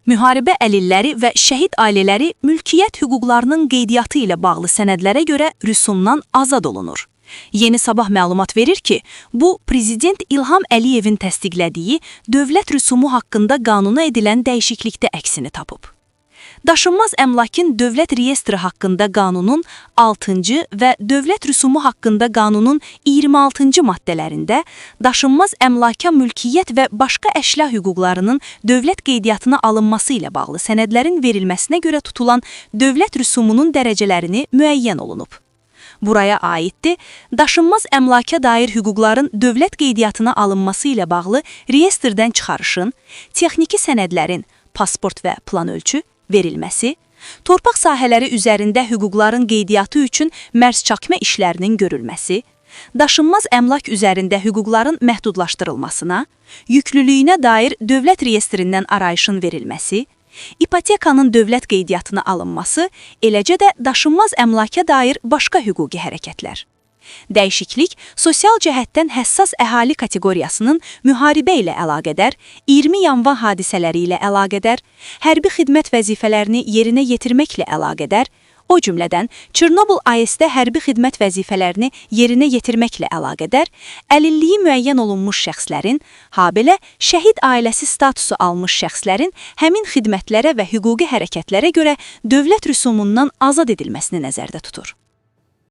Müharibə əlilləri və şəhid ailələri mülkiyyət hüquqlarının qeydiyyatı ilə bağlı sənədlərə görə rüsumdan azad olunur. Yeni Sabah məlumat verir ki, bu, Prezident İlham Əliyevin təsdiqlədiyi dövlət rüsumu haqqında qanuna edilən dəyişiklikdə əksini tapıb. Daşınmaz əmlakın dövlət reyestri haqqında qanunun 6-cı və dövlət rüsumu haqqında qanunun 26-cı maddələrində daşınmaz əmlaka mülkiyyət və başqa əşya hüquqlarının dövlət qeydiyyatına alınması ilə bağlı sənədlərin verilməsinə görə tutulan dövlət rüsumunun dərəcələrini müəyyən olunub. Buraya aiddir, daşınmaz əmlaka dair hüquqların dövlət qeydiyyatına alınması ilə bağlı reyestrdən çıxarışın, texniki sənədlərin, pasport və plan ölçü verilməsi, torpaq sahələri üzərində hüquqların qeydiyyatı üçün mərz çəkmə işlərinin görülməsi, daşınmaz əmlak üzərində hüquqların məhdudlaşdırılmasına, yüklülüyünə dair dövlət reyestrindən arayışın verilməsi, ipotekanın dövlət qeydiyyatına alınması, eləcə də daşınmaz əmlaka dair başqa hüquqi hərəkətlər. Dəyişiklik, sosial cəhətdən həssas əhali kateqoriyasının müharibə ilə əlaqədar, 20 yanvar hadisələri ilə əlaqədar, hərbi xidmət vəzifələrini yerinə yetirməklə əlaqədar, o cümlədən Çernobıl AES-də hərbi xidmət vəzifələrini yerinə yetirməklə əlaqədar, əlilliyi müəyyən olunmuş şəxslərin, habelə şəhid ailəsi statusu almış şəxslərin həmin xidmətlərə və hüquqi hərəkətlərə görə dövlət rüsumundan azad edilməsini nəzərdə tutur.